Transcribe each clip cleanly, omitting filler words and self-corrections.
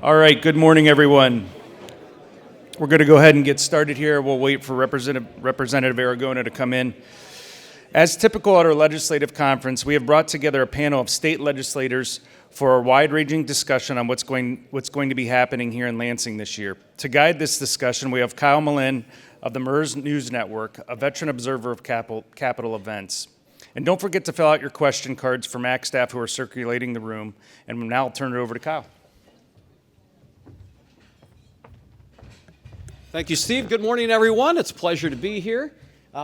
All right, good morning, everyone. We're going to go ahead and get started here. We'll wait for Representative Aragona to come in. As typical at our legislative conference, we have brought together a panel of state legislators for a wide-ranging discussion on what's going to be happening here in Lansing this year. To guide this discussion, we have Kyle Melinn of the MIRS News Network, a veteran observer of Capitol events. And don't forget to fill out your question cards for MAC staff who are circulating the room. And now I'll turn it over to Kyle. Thank you, Steve. Good morning, everyone. It's a pleasure to be here.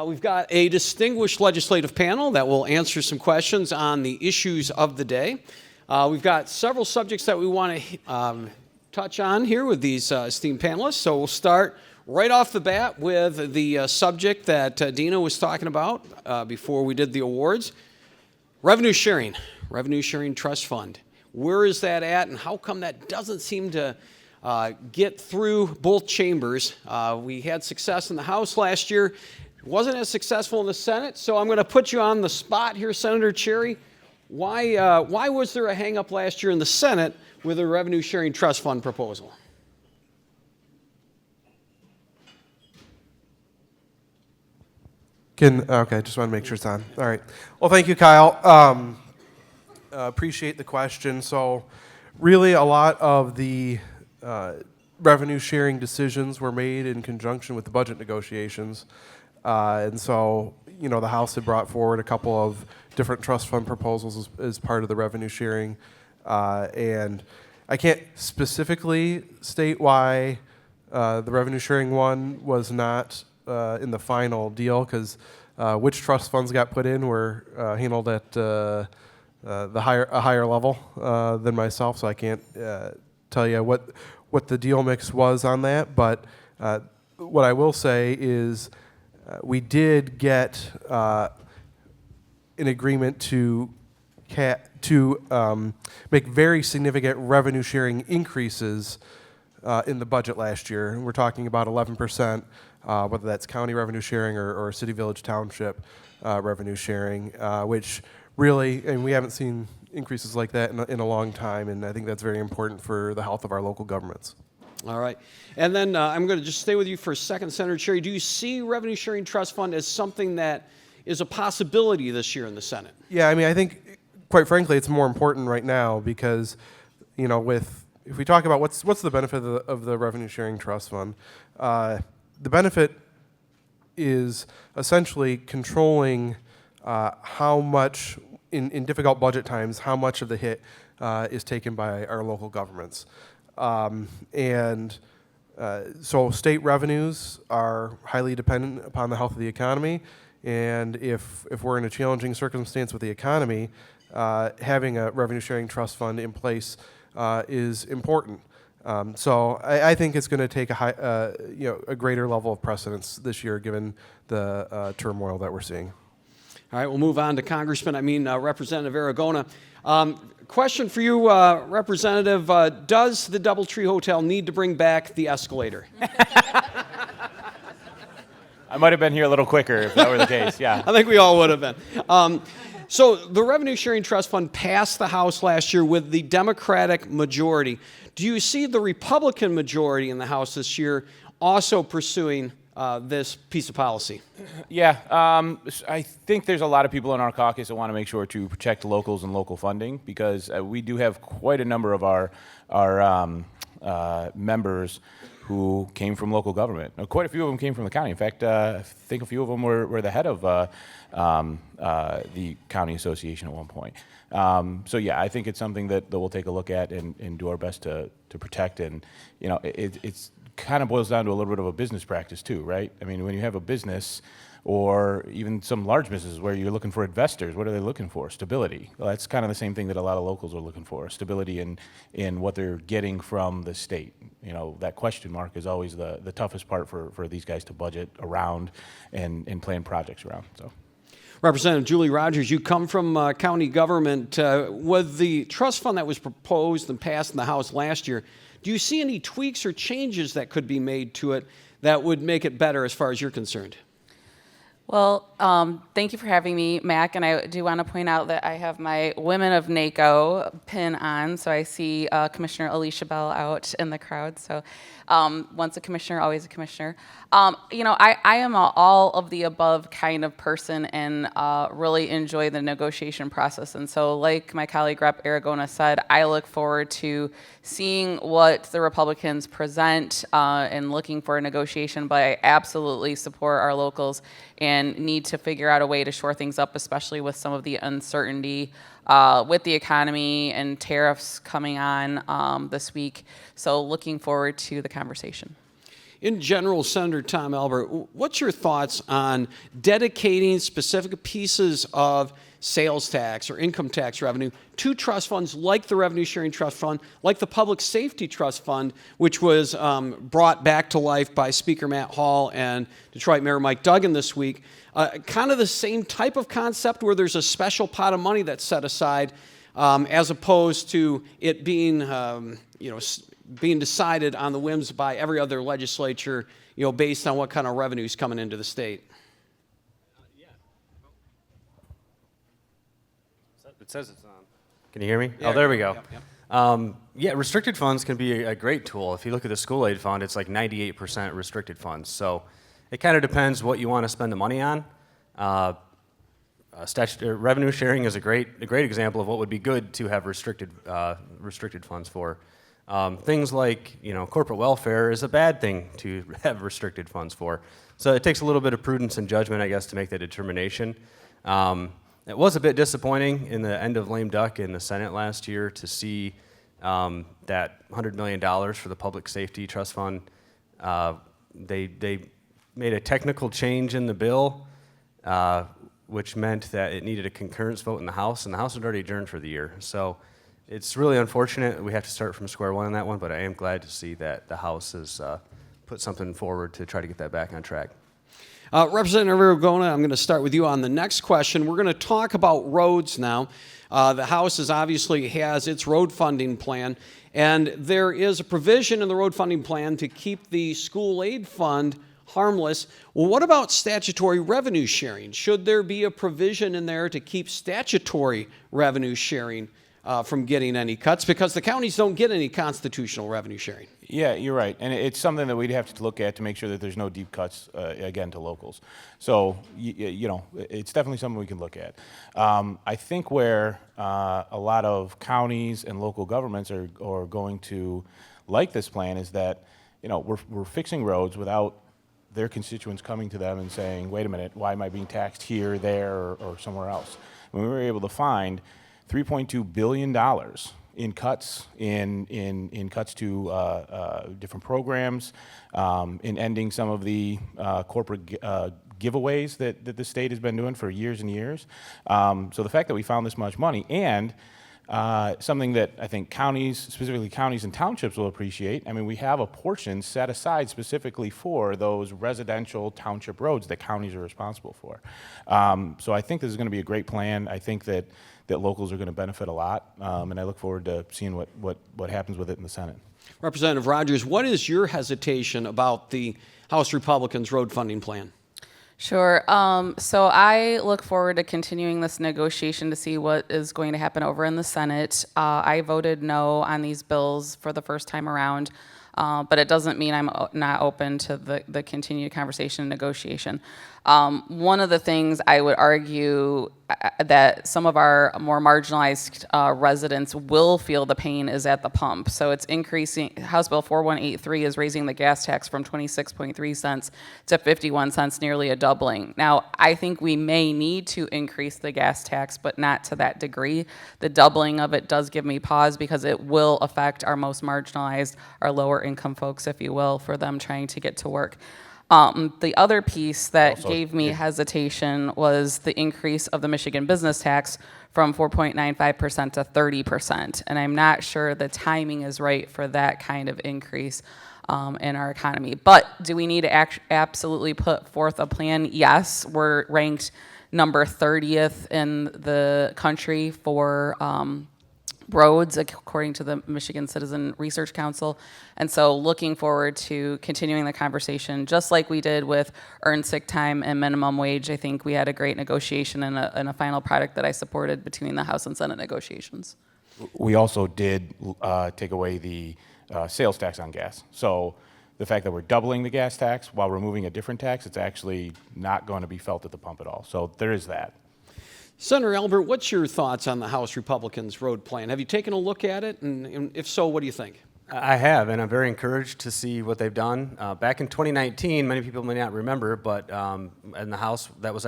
We've got a distinguished legislative panel that will answer some questions on the issues of the day. We've got several subjects that we want to touch on here with these esteemed panelists. So we'll start right off the bat with the subject that Dina was talking about before we did the awards. Revenue sharing trust fund. Where is that at, and how come that doesn't seem to get through both chambers? We had success in the House last year. It wasn't as successful in the Senate, so I'm going to put you on the spot here, Senator Cherry. Why was there a hang-up last year in the Senate with a revenue sharing trust fund proposal? Okay, just want to make sure it's on. All right. Well, thank you, Kyle. Appreciate the question. So really a lot of the revenue sharing decisions were made in conjunction with the budget negotiations. And so, the House had brought forward a couple of different trust fund proposals as part of the revenue sharing. And I can't specifically state why the revenue sharing one was not in the final deal, because which trust funds got put in were handled at a higher level than myself, so I can't tell you what the deal mix was on that. But what I will say is we did get an agreement to make very significant revenue sharing increases in the budget last year. We're talking about 11%, whether that's county revenue sharing or city, village, township revenue sharing, which really, and we haven't seen increases like that in a long time, and I think that's very important for the health of our local governments. All right. And then I'm going to just stay with you for a second, Senator Cherry. Do you see revenue sharing trust fund as something that is a possibility this year in the Senate? Yeah, I think, quite frankly, it's more important right now because, if we talk about what's the benefit of the revenue sharing trust fund, the benefit is essentially controlling how much, in difficult budget times, how much of the hit is taken by our local governments. So state revenues are highly dependent upon the health of the economy, and if we're in a challenging circumstance with the economy, having a revenue sharing trust fund in place is important. So I think it's going to take a greater level of precedence this year, given the turmoil that we're seeing. All right, we'll move on to Representative Aragona. Question for you, Representative. Does the Doubletree Hotel need to bring back the escalator? I might have been here a little quicker if that were the case, yeah. I think we all would have been. So the Revenue Sharing Trust Fund passed the House last year with the Democratic majority. Do you see the Republican majority in the House this year also pursuing this piece of policy? Yeah, I think there's a lot of people in our caucus that want to make sure to protect locals and local funding, because we do have quite a number of our members who came from local government. Now, quite a few of them came from the county. In fact, I think a few of them were the head of the county association at one point. So yeah, I think it's something that we'll take a look at and do our best to protect. And it's kind of boils down to a little bit of a business practice too, right? I mean, when you have a business, or even some large businesses where you're looking for investors, what are they looking for? Stability. Well, that's kind of the same thing that a lot of locals are looking for, stability in what they're getting from the state. That question mark is always the toughest part for these guys to budget around and plan projects around. So, Representative Julie Rogers, you come from county government. With the trust fund that was proposed and passed in the House last year, do you see any tweaks or changes that could be made to it that would make it better as far as you're concerned? Well, thank you for having me, Mac, and I do want to point out that I have my Women of NACO pin on, so I see Commissioner Alicia Bell out in the crowd, so once a commissioner, always a commissioner. I am a all of the above kind of person and really enjoy the negotiation process, and so like my colleague Rep. Aragona said, I look forward to seeing what the Republicans present and looking for a negotiation, but I absolutely support our locals and need to figure out a way to shore things up, especially with some of the uncertainty with the economy and tariffs coming on this week. So looking forward to the conversation. In general, Senator Tom Albert, what's your thoughts on dedicating specific pieces of sales tax or income tax revenue to trust funds like the Revenue Sharing Trust Fund, like the Public Safety Trust Fund, which was brought back to life by Speaker Matt Hall and Detroit Mayor Mike Duggan this week? Kind of the same type of concept where there's a special pot of money that's set aside as opposed to it being, being decided on the whims by every other legislature, based on what kind of revenue is coming into the state. It says it's on. Can you hear me? Yeah, Oh, there we go. yep. Yeah, restricted funds can be a great tool. If you look at the school aid fund, it's like 98% restricted funds. So it kind of depends what you want to spend the money on. Revenue sharing is a great example of what would be good to have restricted funds for. Things like corporate welfare is a bad thing to have restricted funds for. So it takes a little bit of prudence and judgment, I guess, to make that determination. It was a bit disappointing in the end of lame duck in the Senate last year to see that $100 million for the Public Safety Trust Fund. They made a technical change in the bill, which meant that it needed a concurrence vote in the House, and the House had already adjourned for the year. So it's really unfortunate we have to start from square one on that one, but I am glad to see that the House has put something forward to try to get that back on track. Representative Aragona, I'm going to start with you on the next question. We're going to talk about roads now. The House obviously has its road funding plan, and there is a provision in the road funding plan to keep the school aid fund harmless. Well, what about statutory revenue sharing? Should there be a provision in there to keep statutory revenue sharing from getting any cuts? Because the counties don't get any constitutional revenue sharing. Yeah, you're right. And it's something that we'd have to look at to make sure that there's no deep cuts, again, to locals. So, it's definitely something we can look at. I think where a lot of counties and local governments are going to like this plan is that, we're fixing roads without their constituents coming to them and saying, wait a minute, why am I being taxed here, there, or somewhere else? When we were able to find $3.2 billion in cuts, in cuts to different programs, in ending some of the corporate giveaways that the state has been doing for years and years. So the fact that we found this much money, and something that I think counties, specifically counties and townships, will appreciate. I mean, we have a portion set aside specifically for those residential township roads that counties are responsible for. So I think this is going to be a great plan. I think that locals are going to benefit a lot, and I look forward to seeing what happens with it in the Senate. Representative Rogers, what is your hesitation about the House Republicans' road funding plan? Sure. So I look forward to continuing this negotiation to see what is going to happen over in the Senate. I voted no on these bills for the first time around, but it doesn't mean I'm not open to the continued conversation and negotiation. One of the things I would argue that some of our more marginalized residents will feel the pain is at the pump. So it's increasing. House Bill 4183 is raising the gas tax from 26.3 cents to 51 cents, nearly a doubling. Now, I think we may need to increase the gas tax, but not to that degree. The doubling of it does give me pause because it will affect our most marginalized, our lower income folks, if you will, for them trying to get to work. The other piece that gave me hesitation was the increase of the Michigan business tax from 4.95% to 30%. And I'm not sure the timing is right for that kind of increase in our economy. But do we need to absolutely put forth a plan? Yes, we're ranked number 30th in the country for roads, according to the Michigan Citizen Research Council. And so looking forward to continuing the conversation, just like we did with earned sick time and minimum wage. I think we had a great negotiation and a final product that I supported between the House and Senate negotiations. We also did take away the sales tax on gas. So the fact that we're doubling the gas tax while removing a different tax, it's actually not going to be felt at the pump at all. So there is that. Senator Albert, what's your thoughts on the House Republicans' road plan? Have you taken a look at it? And if so, what do you think? I have, and I'm very encouraged to see what they've done. Back in 2019, many people may not remember, but in the House, that was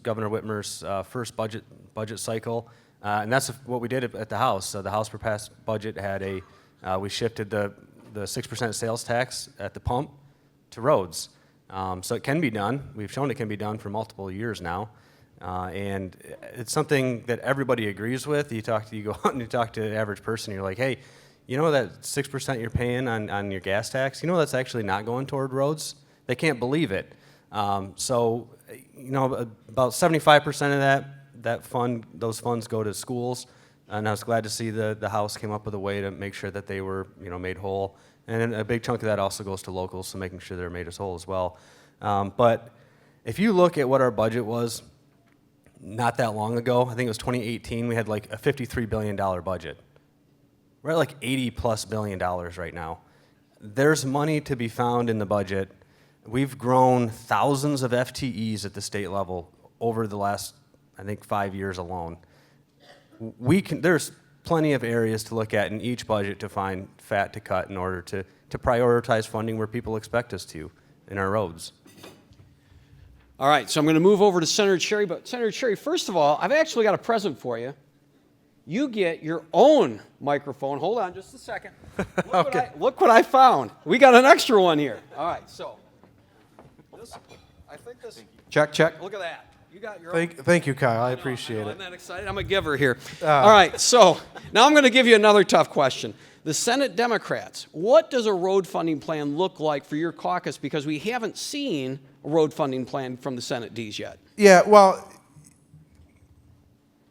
Governor Whitmer's first budget cycle, and that's what we did at the House. So the House passed budget had we shifted the 6% sales tax at the pump to roads. So it can be done. We've shown it can be done for multiple years now. And it's something that everybody agrees with. You go out and you talk to the average person, you're like, hey, you know that 6% you're paying on your gas tax, you know that's actually not going toward roads? They can't believe it. So, about 75% of those funds go to schools. And I was glad to see the House came up with a way to make sure that they were, made whole. And a big chunk of that also goes to locals, so making sure they're made as whole as well. But if you look at what our budget was, not that long ago, I think it was 2018, we had like a $53 billion budget. We're at like $80+ billion right now. There's money to be found in the budget. We've grown thousands of FTEs at the state level over the last, I think, 5 years alone. There's plenty of areas to look at in each budget to find fat to cut in order to prioritize funding where people expect us to in our roads. All right, so I'm going to move over to Senator Cherry. But Senator Cherry, first of all, I've actually got a present for you. You get your own microphone. Hold on just a second. Look what I found. We got an extra one here. All right, so I think this. Check. Look at that. You got your own. Thank you, Kyle. I appreciate it. I'm that excited. I'm a giver here. All right, so now I'm going to give you another tough question. The Senate Democrats, what does a road funding plan look like for your caucus? Because we haven't seen a road funding plan from the Senate Ds yet. Yeah, well,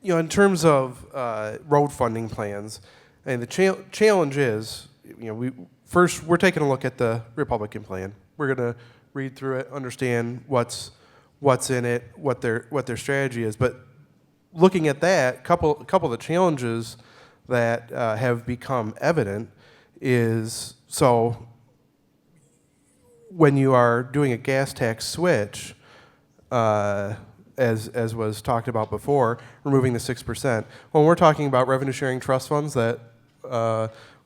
in terms of road funding plans, and the challenge is, we're taking a look at the Republican plan. We're going to read through it, understand what's in it, what their strategy is. But looking at that, couple of the challenges that have become evident is, so when you are doing a gas tax switch, as was talked about before, removing the 6%, when we're talking about revenue sharing trust funds that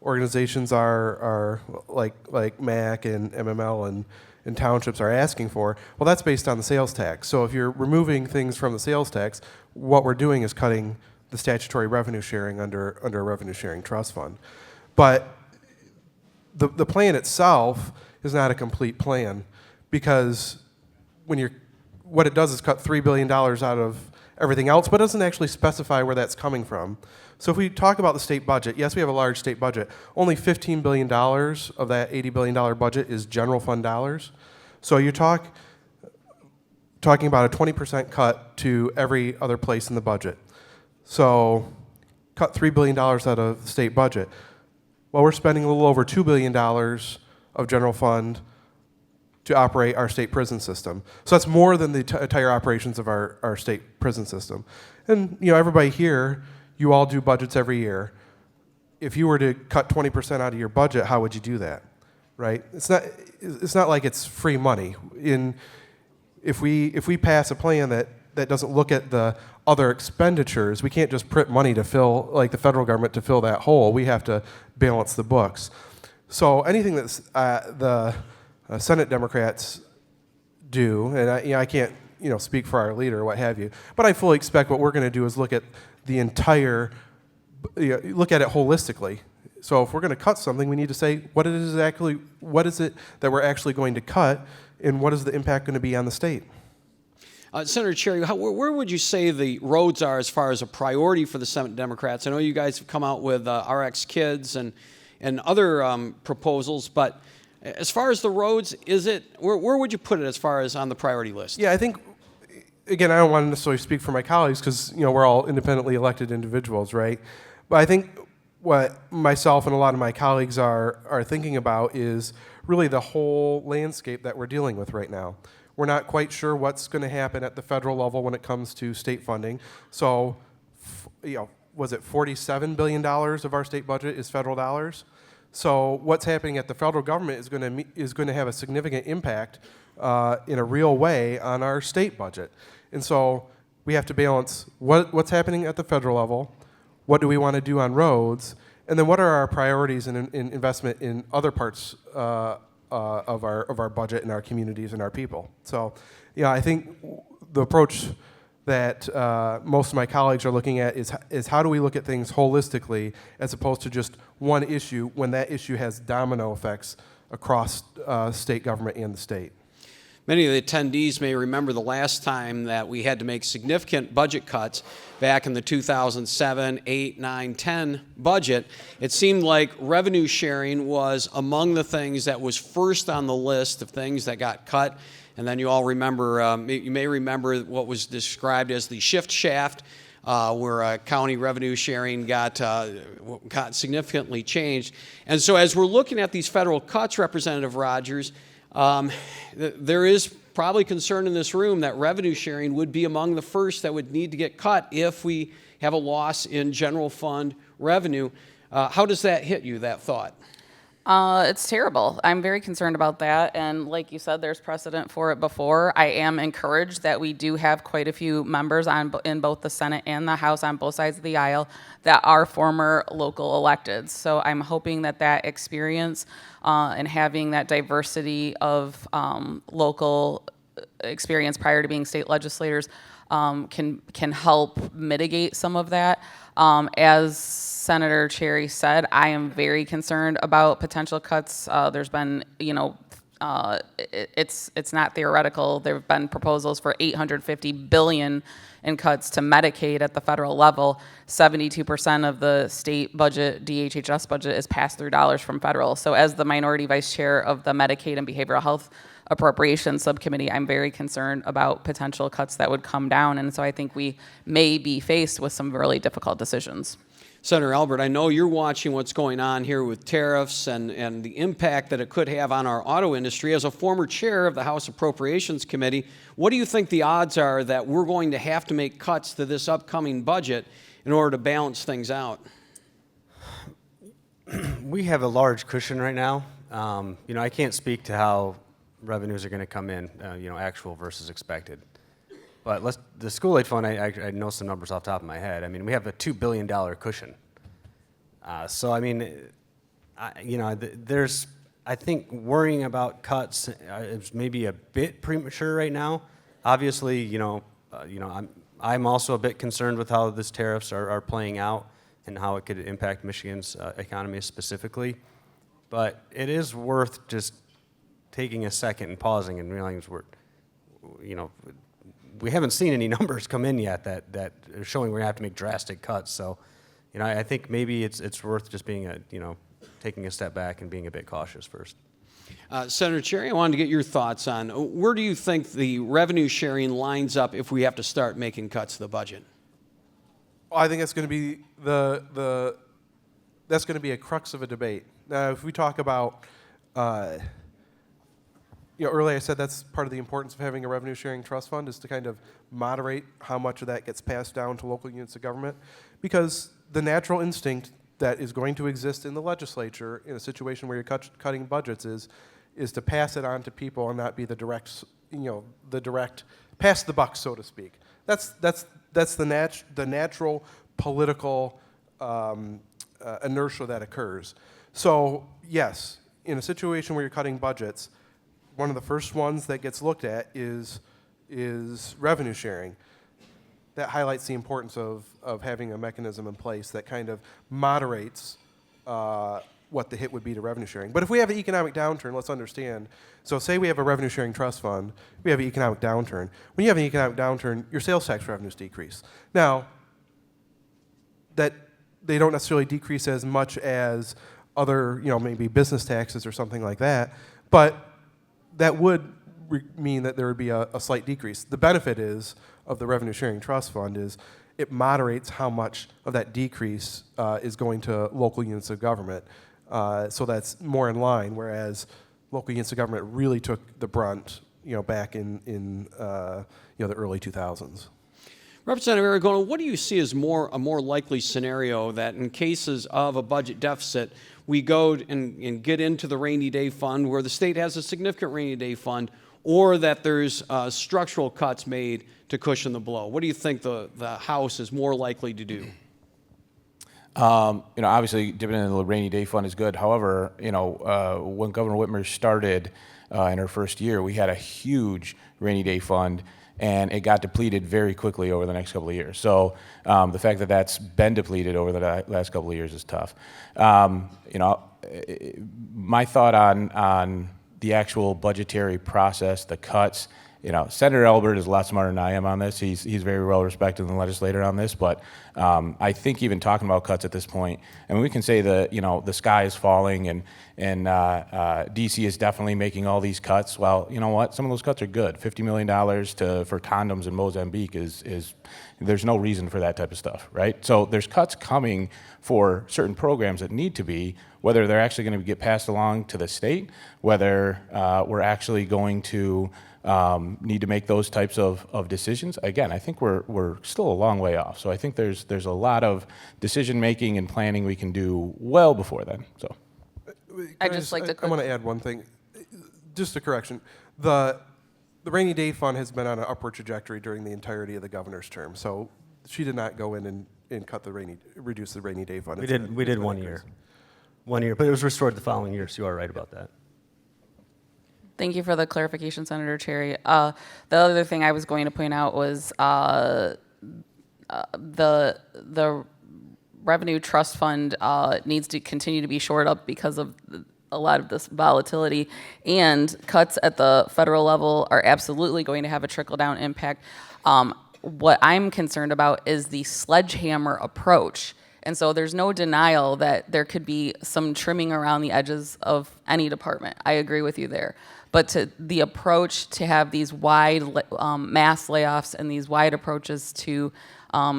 organizations are like MAC and MML and townships are asking for, well, that's based on the sales tax. So if you're removing things from the sales tax, what we're doing is cutting the statutory revenue sharing under a revenue sharing trust fund. But the plan itself is not a complete plan, because what it does is cut $3 billion out of everything else, but doesn't actually specify where that's coming from. So if we talk about the state budget, yes, we have a large state budget. Only $15 billion of that $80 billion budget is general fund dollars. So you're talking about a 20% cut to every other place in the budget. So cut $3 billion out of the state budget. Well, we're spending a little over $2 billion of general fund to operate our state prison system. So that's more than the entire operations of our state prison system. And everybody here, you all do budgets every year. If you were to cut 20% out of your budget, how would you do that, right? It's not like it's free money. If we pass a plan that doesn't look at the other expenditures, we can't just print money to fill, like the federal government, to fill that hole. We have to balance the books. So anything that's the Senate Democrats do, and I can't speak for our leader or what have you, but I fully expect what we're going to do is look at the entire, look at it holistically. So if we're going to cut something, we need to say what is it that we're actually going to cut, and what is the impact going to be on the state? Senator Cherry, where would you say the roads are as far as a priority for the Senate Democrats? I know you guys have come out with RX Kids and other proposals, but as far as the roads, where would you put it as far as on the priority list? Yeah, I think, again, I don't want to necessarily speak for my colleagues because we're all independently elected individuals, right? But I think what myself and a lot of my colleagues are thinking about is really the whole landscape that we're dealing with right now. We're not quite sure what's going to happen at the federal level when it comes to state funding. So, was it $47 billion of our state budget is federal dollars? So what's happening at the federal government is going to have a significant impact in a real way on our state budget. And so we have to balance what's happening at the federal level, what do we want to do on roads, and then what are our priorities in investment in other parts of our budget and our communities and our people. So, I think the approach that most of my colleagues are looking at is how do we look at things holistically as opposed to just one issue when that issue has domino effects across state government and the state. Many of the attendees may remember the last time that we had to make significant budget cuts back in the 2007, 8, 9, 10 budget. It seemed like revenue sharing was among the things that was first on the list of things that got cut. And then you all remember, you may remember what was described as the shift shaft, where county revenue sharing got significantly changed. And so as we're looking at these federal cuts, Representative Rogers, there is probably concern in this room that revenue sharing would be among the first that would need to get cut if we have a loss in general fund revenue. How does that hit you, that thought? It's terrible. I'm very concerned about that. And like you said, there's precedent for it before. I am encouraged that we do have quite a few members in both the Senate and the House on both sides of the aisle that are former local electeds. So I'm hoping that that experience and having that diversity of local experience prior to being state legislators can help mitigate some of that. As Senator Cherry said, I am very concerned about potential cuts. There's been, it's not theoretical. There have been proposals for $850 billion in cuts to Medicaid at the federal level. 72% of the state budget, DHHS budget, is pass-through dollars from federal. So as the minority vice chair of the Medicaid and Behavioral Health Appropriations Subcommittee, I'm very concerned about potential cuts that would come down. And so I think we may be faced with some really difficult decisions. Senator Albert, I know you're watching what's going on here with tariffs and the impact that it could have on our auto industry. As a former chair of the House Appropriations Committee, what do you think the odds are that we're going to have to make cuts to this upcoming budget in order to balance things out? We have a large cushion right now. I can't speak to how revenues are going to come in, actual versus expected. But the school aid fund, I know some numbers off the top of my head. I mean, we have a $2 billion cushion. So, I mean, there's, I think, worrying about cuts is maybe a bit premature right now. Obviously, I'm also a bit concerned with how these tariffs are playing out and how it could impact Michigan's economy specifically. But it is worth just taking a second and pausing and realizing we haven't seen any numbers come in yet that are showing we're gonna have to make drastic cuts. So, I think maybe it's worth just being taking a step back and being a bit cautious first. Senator Cherry, I wanted to get your thoughts on where do you think the revenue sharing lines up if we have to start making cuts to the budget? Well, I think that's going to be that's going to be a crux of a debate. Now, if we talk about earlier I said that's part of the importance of having a revenue sharing trust fund is to kind of moderate how much of that gets passed down to local units of government, because the natural instinct that is going to exist in the legislature in a situation where you're cutting budgets is to pass it on to people and not be the direct pass the buck, so to speak. That's the natural political inertia that occurs. So yes, in a situation where you're cutting budgets, one of the first ones that gets looked at is revenue sharing. That highlights the importance of having a mechanism in place that kind of moderates what the hit would be to revenue sharing. But if we have an economic downturn, let's understand. So say we have a revenue sharing trust fund, we have an economic downturn. When you have an economic downturn, your sales tax revenues decrease. Now, that they don't necessarily decrease as much as other, maybe business taxes or something like that, but that would mean that there would be a slight decrease. The benefit of the revenue sharing trust fund is it moderates how much of that decrease is going to local units of government. So that's more in line, whereas local units of government really took the brunt, back in the early 2000s. Representative Aragona, what do you see as a more likely scenario that in cases of a budget deficit, we go and get into the rainy day fund where the state has a significant rainy day fund, or that there's structural cuts made to cushion the blow? What do you think the House is more likely to do? Obviously, dipping into the rainy day fund is good. However, when Governor Whitmer started in her first year, we had a huge rainy day fund, and it got depleted very quickly over the next couple of years. So the fact that that's been depleted over the last couple of years is tough. My thought on the actual budgetary process, the cuts. Senator Albert is a lot smarter than I am on this. He's very well respected in the legislature on this, but I think even talking about cuts at this point, I mean, we can say the sky is falling and DC is definitely making all these cuts. Well, you know what? Some of those cuts are good. $50 million for condoms in Mozambique is there's no reason for that type of stuff, right? So there's cuts coming for certain programs that need to be, whether they're actually going to get passed along to the state, whether we're actually going to need to make those types of decisions. Again, I think we're still a long way off. So I think there's a lot of decision making and planning we can do well before then. So I want to add one thing, just a correction. The rainy day fund has been on an upward trajectory during the entirety of the governor's term. So she did not go in and reduce the rainy day fund. We did 1 year. 1 year, but it was restored the following year, so you are right about that. Thank you for the clarification, Senator Cherry. The other thing I was going to point out was the revenue trust fund needs to continue to be shored up because of a lot of this volatility, and cuts at the federal level are absolutely going to have a trickle-down impact. What I'm concerned about is the sledgehammer approach. And so there's no denial that there could be some trimming around the edges of any department. I agree with you there. But the approach to have these wide mass layoffs and these wide approaches to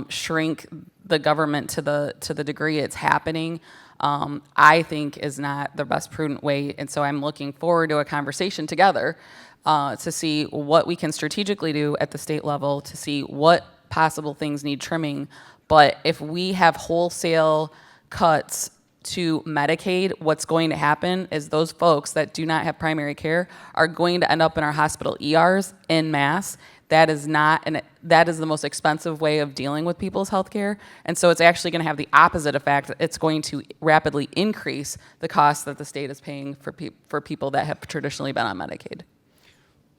shrink the government to the degree it's happening, I think is not the best prudent way. And so I'm looking forward to a conversation together to see what we can strategically do at the state level, to see what possible things need trimming. But if we have wholesale cuts to Medicaid, what's going to happen is those folks that do not have primary care are going to end up in our hospital ERs en masse. That is the most expensive way of dealing with people's health care. And so it's actually going to have the opposite effect. It's going to rapidly increase the cost that the state is paying for people that have traditionally been on Medicaid.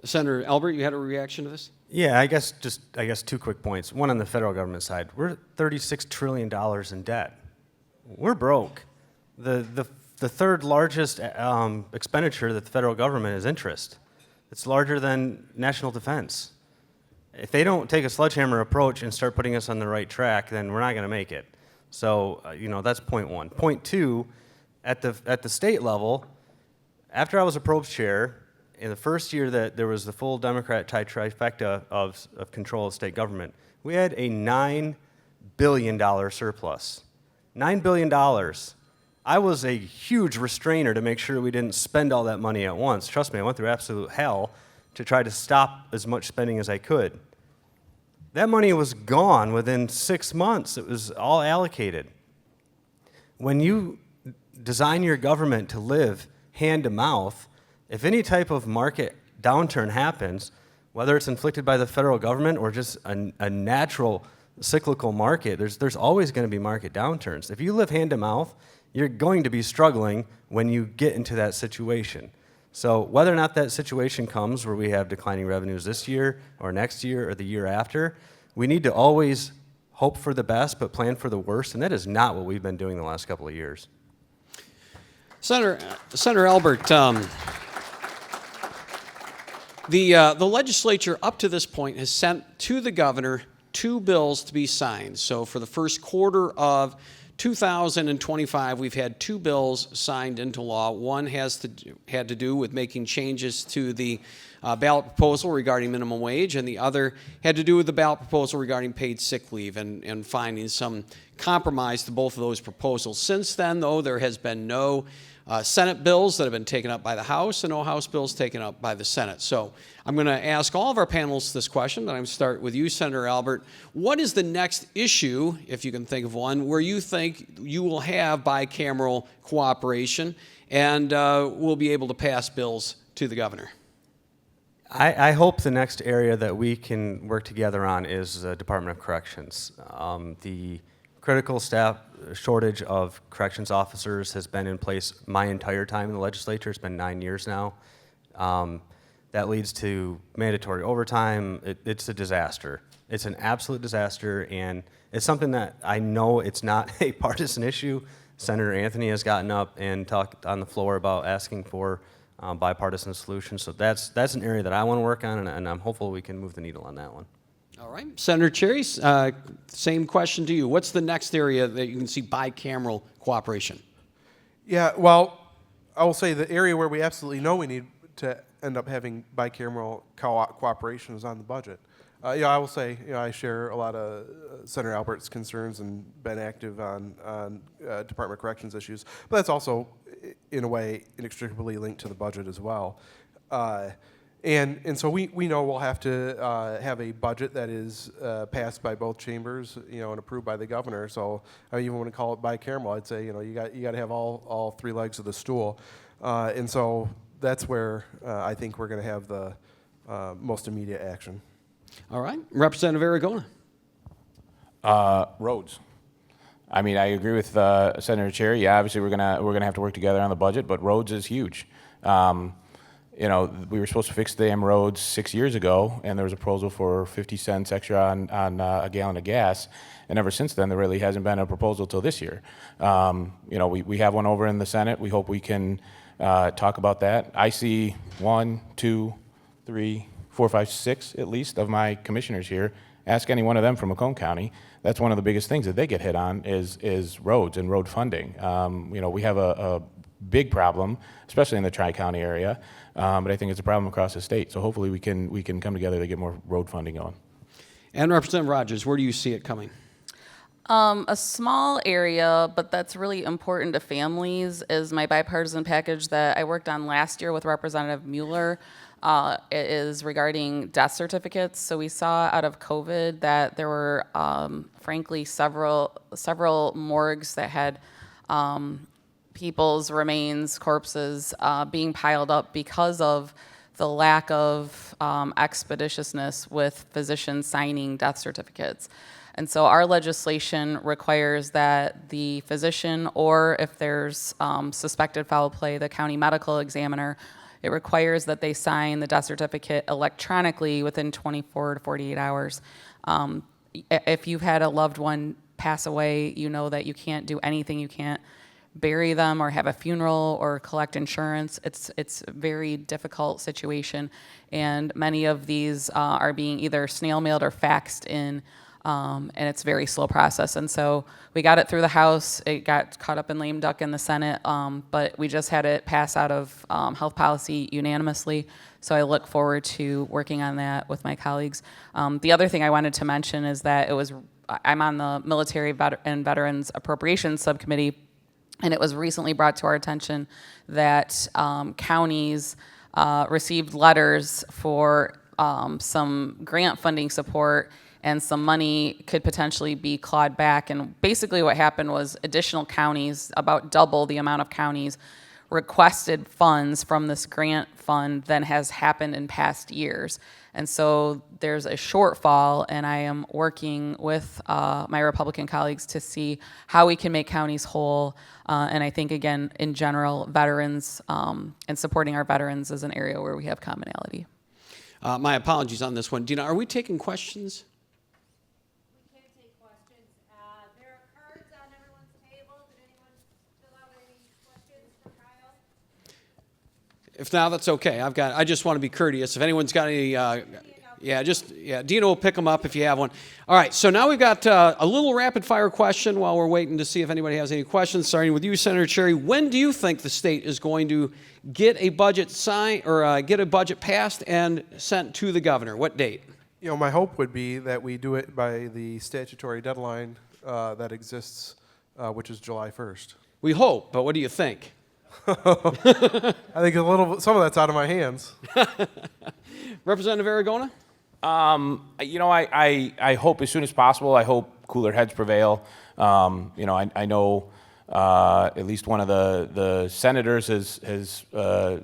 Senator Albert, you had a reaction to this? Yeah, I guess 2 quick points. One on the federal government side, we're $36 trillion in debt. We're broke. The third largest expenditure that the federal government is interest. It's larger than national defense. If they don't take a sledgehammer approach and start putting us on the right track, then we're not going to make it. So that's point one. Point two, at the state level, after I was approach chair, in the first year that there was the full Democrat trifecta of control of state government, we had a $9 billion surplus. $9 billion. I was a huge restrainer to make sure we didn't spend all that money at once. Trust me, I went through absolute hell to try to stop as much spending as I could. That money was gone within 6 months. It was all allocated. When you design your government to live hand to mouth, if any type of market downturn happens, whether it's inflicted by the federal government or just a natural cyclical market, there's always going to be market downturns. If you live hand to mouth, you're going to be struggling when you get into that situation. So whether or not that situation comes where we have declining revenues this year or next year or the year after, we need to always hope for the best but plan for the worst, and that is not what we've been doing the last couple of years. Senator Albert, the legislature up to this point has sent to the governor 2 bills to be signed. So for the first quarter of 2025, we've had 2 bills signed into law. One had to do with making changes to the ballot proposal regarding minimum wage, and the other had to do with the ballot proposal regarding paid sick leave and finding some compromise to both of those proposals. Since then, though, there has been no Senate bills that have been taken up by the House and no House bills taken up by the Senate. So I'm going to ask all of our panelists this question, but I'm going to start with you, Senator Albert. What is the next issue, if you can think of one, where you think you will have bicameral cooperation and will be able to pass bills to the governor? I hope the next area that we can work together on is the Department of Corrections. The critical staff shortage of corrections officers has been in place my entire time in the legislature. It's been 9 years now. That leads to mandatory overtime. It's a disaster. It's an absolute disaster, and it's something that I know it's not a partisan issue. Senator Anthony has gotten up and talked on the floor about asking for bipartisan solutions. So that's an area that I want to work on, and I'm hopeful we can move the needle on that one. All right. Senator Cherry, same question to you. What's the next area that you can see bicameral cooperation? Yeah, well, I will say the area where we absolutely know we need to end up having bicameral cooperation is on the budget. I will say, I share a lot of Senator Albert's concerns and been active on Department of Corrections issues, but that's also, in a way, inextricably linked to the budget as well. And so we know we'll have to have a budget that is passed by both chambers, and approved by the governor. So I even want to call it bicameral. I'd say, you got to have all 3 legs of the stool, and so that's where I think we're going to have the most immediate action. All right, Representative Aragona. Roads. I mean, I agree with Senator Cherry. Yeah, obviously we're gonna have to work together on the budget, but roads is huge. We were supposed to fix the damn roads 6 years ago, and there was a proposal for 50 cents extra on a gallon of gas, and ever since then there really hasn't been a proposal till this year. We have one over in the Senate. We hope we can talk about that. I see 1, 2, 3, 4, 5, 6 at least of my commissioners here. Ask any one of them from Macomb County. That's one of the biggest things that they get hit on is roads and road funding. We have a big problem, especially in the Tri-County area, but I think it's a problem across the state. So hopefully we can come together to get more road funding going. And Representative Rogers, where do you see it coming? A small area, but that's really important to families, is my bipartisan package that I worked on last year with Representative Mueller. It is regarding death certificates. So we saw out of COVID that there were, frankly, several morgues that had people's remains, corpses, being piled up because of the lack of expeditiousness with physicians signing death certificates. And so our legislation requires that the physician, or if there's suspected foul play, the county medical examiner, it requires that they sign the death certificate electronically within 24 to 48 hours. If you've had a loved one pass away, you know that you can't do anything. You can't bury them or have a funeral or collect insurance. It's a very difficult situation, and many of these are being either snail mailed or faxed in. And it's a very slow process. And so we got it through the House. It got caught up in lame duck in the Senate, but we just had it pass out of health policy unanimously. So I look forward to working on that with my colleagues. The other thing I wanted to mention is that I'm on the Military and Veterans Appropriations Subcommittee, and it was recently brought to our attention that counties received letters for some grant funding support, and some money could potentially be clawed back. And basically what happened was additional counties, about double the amount of counties, requested funds from this grant fund than has happened in past years. And so there's a shortfall, and I am working with my Republican colleagues to see how we can make counties whole. And I think, again, in general, veterans and supporting our veterans is an area where we have commonality. My apologies on this one. Dina, are we taking questions? If not, that's okay. I just want to be courteous. If anyone's got any, Dino will pick them up if you have one. All right, so now we've got a little rapid-fire question while we're waiting to see if anybody has any questions. Starting with you, Senator Cherry. When do you think the state is going to get a budget signed or get a budget passed and sent to the governor? What date? You know, my hope would be that we do it by the statutory deadline that exists, which is July 1st. We hope, but what do you think? I think some of that's out of my hands. Representative Aragona? I hope as soon as possible. I hope cooler heads prevail. I know at least one of the senators has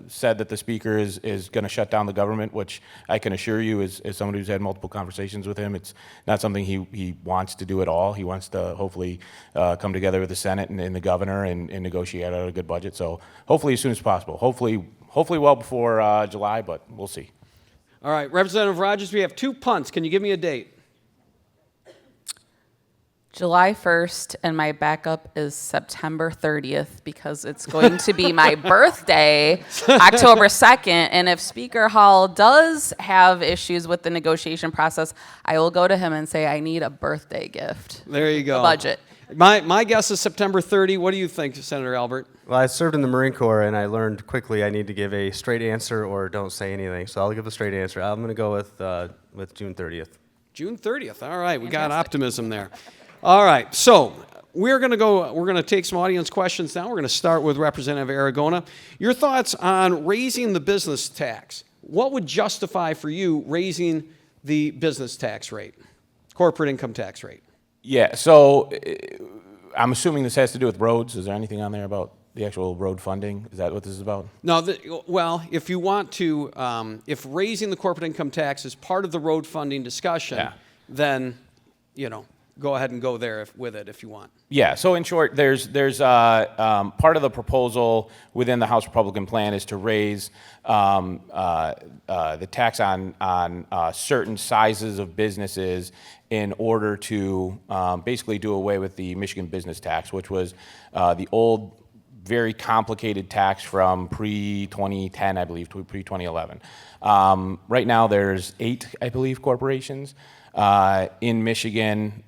said that the speaker is going to shut down the government, which I can assure you, as somebody who's had multiple conversations with him, it's not something he wants to do at all. He wants to hopefully come together with the Senate and the governor and negotiate out a good budget. So hopefully as soon as possible. Hopefully well before July, but we'll see. All right, Representative Rogers, we have 2 punts. Can you give me a date? July 1st, and my backup is September 30th because it's going to be my birthday, October 2nd. And if Speaker Hall does have issues with the negotiation process, I will go to him and say, I need a birthday gift. There you go. A budget. My guess is September 30. What do you think, Senator Albert? Well, I served in the Marine Corps, and I learned quickly I need to give a straight answer or don't say anything. So I'll give a straight answer. I'm going to go with June 30th. June 30th. All right, we got optimism there. All right, so we're going to take some audience questions now. We're going to start with Representative Aragona. Your thoughts on raising the business tax. What would justify for you raising the business tax rate, corporate income tax rate? Yeah, so I'm assuming this has to do with roads. Is there anything on there about the actual road funding? Is that what this is about? No, well, if you want to, if raising the corporate income tax is part of the road funding discussion, then, go ahead and go there with it if you want. Yeah, so in short, there's part of the proposal within the House Republican plan is to raise the tax on certain sizes of businesses in order to basically do away with the Michigan business tax, which was the old, very complicated tax from pre-2010, I believe, to pre-2011. Right now, there's 8, I believe, corporations in Michigan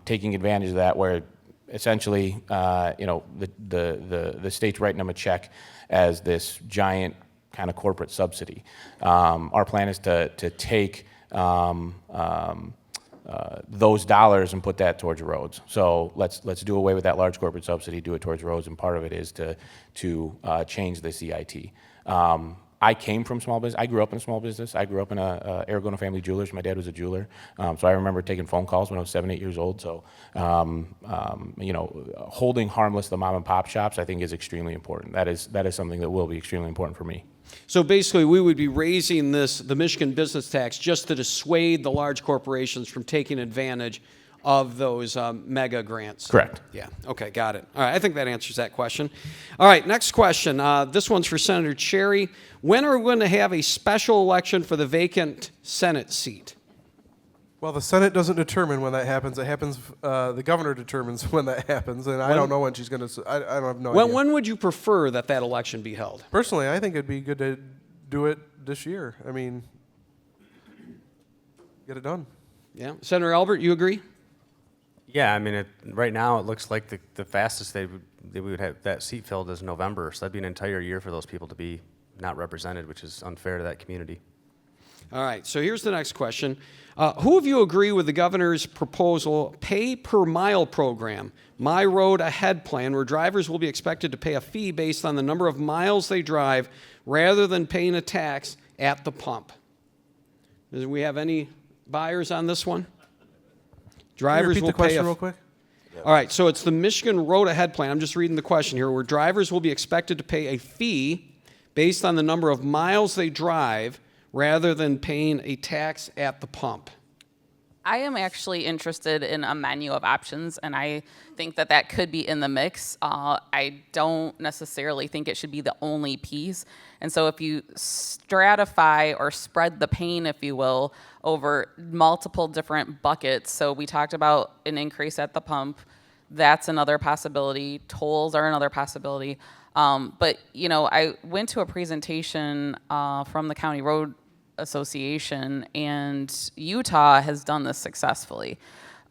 taking advantage of that, where essentially, the state's writing them a check as this giant kind of corporate subsidy. Our plan is to take those dollars and put that towards roads. So let's do away with that large corporate subsidy, do it towards roads, and part of it is to change the CIT. I came from small business. I grew up in a small business. I grew up in a Aragona Family Jewelers. My dad was a jeweler. So I remember taking phone calls when I was 7, 8 years old. So, holding harmless the mom and pop shops, I think, is extremely important. That is something that will be extremely important for me. So basically, we would be raising the Michigan business tax just to dissuade the large corporations from taking advantage of those mega grants. Correct. Yeah. Okay, got it. All right, I think that answers that question. All right, next question. This one's for Senator Cherry. When are we going to have a special election for the vacant Senate seat? Well, the Senate doesn't determine when that happens. It happens. The governor determines when that happens, and I don't know when she's going to. I don't have no idea. When would you prefer that election be held? Personally, I think it'd be good to do it this year. I mean, get it done. Yeah, Senator Albert, you agree? Yeah, I mean, right now it looks like the fastest they would have that seat filled is November, so that'd be an entire year for those people to be not represented, which is unfair to that community. All right, so here's the next question. Who of you agree with the governor's proposal pay-per-mile program, My Road Ahead plan, where drivers will be expected to pay a fee based on the number of miles they drive rather than paying a tax at the pump? Do we have any buyers on this one? Drivers Can you repeat will the question pay real quick? All right, so it's the Michigan Road Ahead plan. I'm just reading the question here, where drivers will be expected to pay a fee based on the number of miles they drive rather than paying a tax at the pump. I am actually interested in a menu of options, and I think that could be in the mix. I don't necessarily think it should be the only piece. And so if you stratify or spread the pain, if you will, over multiple different buckets, so we talked about an increase at the pump, that's another possibility. Tolls are another possibility. But, I went to a presentation from the County Road association, and Utah has done this successfully.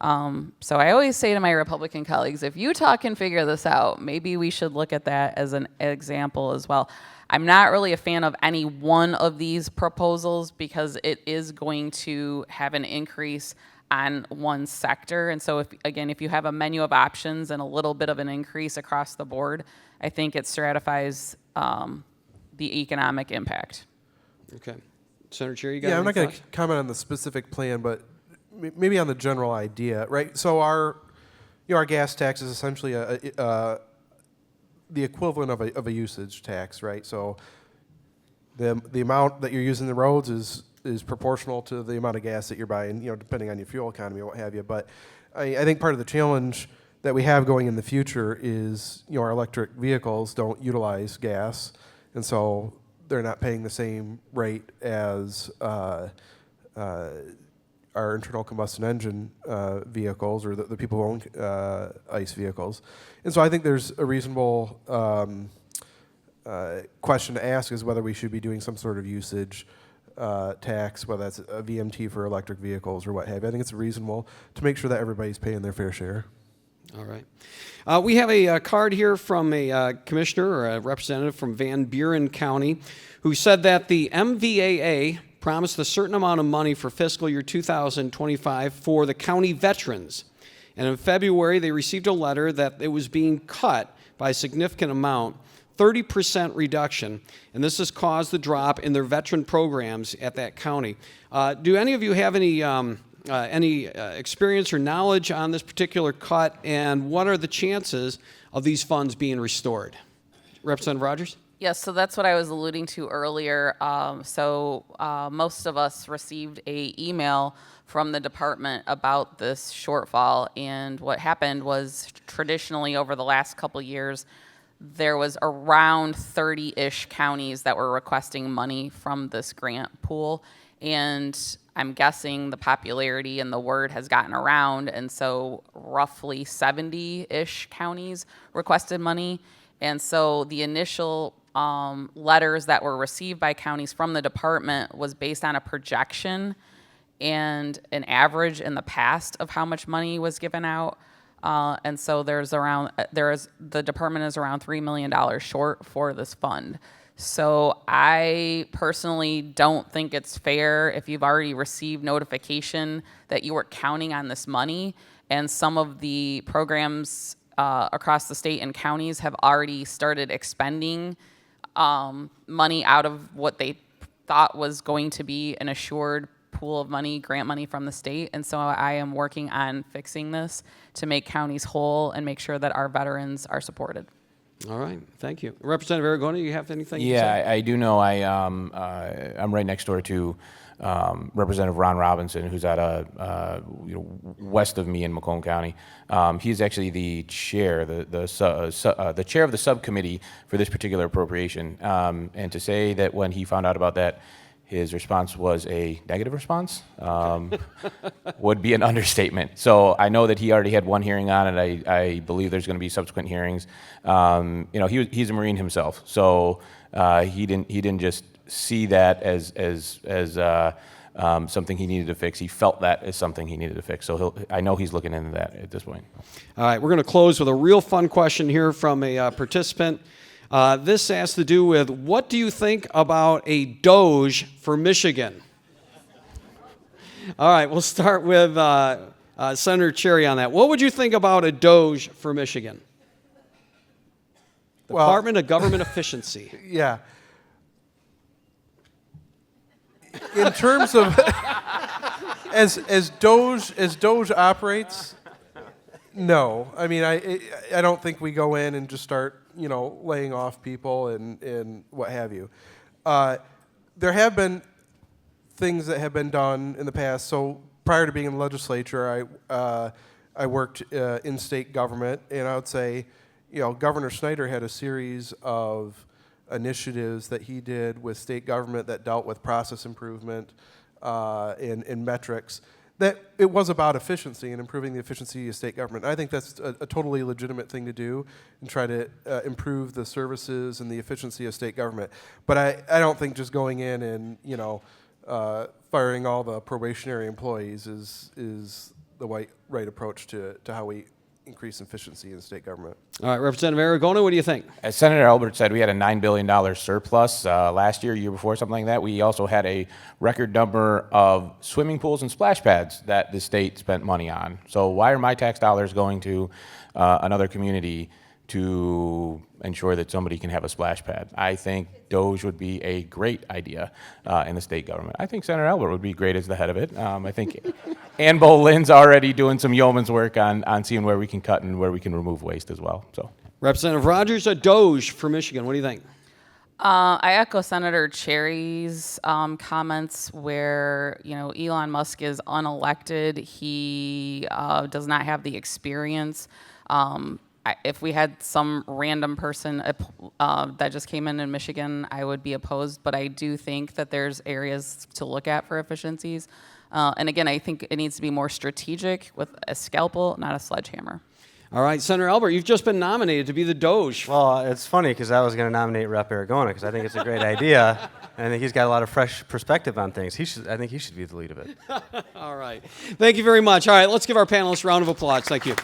So I always say to my Republican colleagues, if Utah can figure this out, maybe we should look at that as an example as well. I'm not really a fan of any one of these proposals because it is going to have an increase on one sector. And so if you have a menu of options and a little bit of an increase across the board, I think it stratifies the economic impact. Okay. Senator Chair, you got Yeah, I'm any not going to thoughts? comment on the specific plan, but maybe on the general idea, right? So our gas tax is essentially the equivalent of a usage tax, right? So the amount that you're using the roads is proportional to the amount of gas that you're buying, depending on your fuel economy or what have you. But I think part of the challenge that we have going in the future is, our electric vehicles don't utilize gas, and so they're not paying the same rate as our internal combustion engine vehicles, or the people who own ICE vehicles. And so I think there's a reasonable question to ask is whether we should be doing some sort of usage tax, whether that's a VMT for electric vehicles or what have you. I think it's reasonable to make sure that everybody's paying their fair share. All right. We have a card here from a commissioner or a representative from Van Buren County who said that the MVAA promised a certain amount of money for fiscal year 2025 for the county veterans. And in February, they received a letter that it was being cut by a significant amount, 30% reduction, and this has caused the drop in their veteran programs at that county. Do any of you have any experience or knowledge on this particular cut, and what are the chances of these funds being restored? Representative Rogers? Yes, so that's what I was alluding to earlier. Most of us received an email from the department about this shortfall, and what happened was traditionally over the last couple years, there was around 30-ish counties that were requesting money from this grant pool, and I'm guessing the popularity and the word has gotten around, and so roughly 70-ish counties requested money. And so the initial letters that were received by counties from the department was based on a projection and an average in the past of how much money was given out. And so the department is around $3 million short for this fund. So I personally don't think it's fair if you've already received notification that you were counting on this money, and some of the programs across the state and counties have already started expending money out of what they thought was going to be an assured pool of money, grant money from the state. And so I am working on fixing this to make counties whole and make sure that our veterans are supported. All right, thank you. Representative Aragona, you have anything to say? Yeah, I do know. I'm right next door to Representative Ron Robinson, who's out west of me in Macomb County. He's actually the chair, the chair of the subcommittee for this particular appropriation. And to say that when he found out about that, his response was a negative response would be an understatement. So I know that he already had one hearing on it. I believe there's going to be subsequent hearings. He's a Marine himself, so he didn't just see that as something he needed to fix. He felt that as something he needed to fix. So I know he's looking into that at this point. All right, we're going to close with a real fun question here from a participant. This has to do with, what do you think about a Doge for Michigan? All right, we'll start with Senator Cherry on that. What would you think about a Doge for Michigan? Department of Government Efficiency. Yeah. In terms of as Doge operates, no. I mean, I don't think we go in and just start laying off people and what have you. There have been things that have been done in the past. So prior to being in the legislature, I worked in state government, and I would say, Governor Snyder had a series of initiatives that he did with state government that dealt with process improvement and metrics. That it was about efficiency and improving the efficiency of state government. I think that's a totally legitimate thing to do and try to improve the services and the efficiency of state government. But I don't think just going in and firing all the probationary employees is the right approach to how we increase efficiency in state government. All right, Representative Aragona, what do you think? As Senator Albert said, we had a $9 billion surplus last year, year before, something like that. We also had a record number of swimming pools and splash pads that the state spent money on. So why are my tax dollars going to another community to ensure that somebody can have a splash pad? I think Doge would be a great idea in the state government. I think Senator Albert would be great as the head of it. I think Ann Boleyn's already doing some yeoman's work on seeing where we can cut and where we can remove waste as well. So, Representative Rogers, a Doge for Michigan. What do you think? I echo Senator Cherry's comments where, Elon Musk is unelected. He does not have the experience. If we had some random person that just came in Michigan, I would be opposed. But I do think that there's areas to look at for efficiencies. And again, I think it needs to be more strategic with a scalpel, not a sledgehammer. All right, Senator Albert, you've just been nominated to be the Doge. Well, it's funny because I was going to nominate Rep. Aragona because I think it's a great idea, and I think he's got a lot of fresh perspective on things. I think he should be the lead of it. All right. Thank you very much. All right, let's give our panelists a round of applause. Thank you.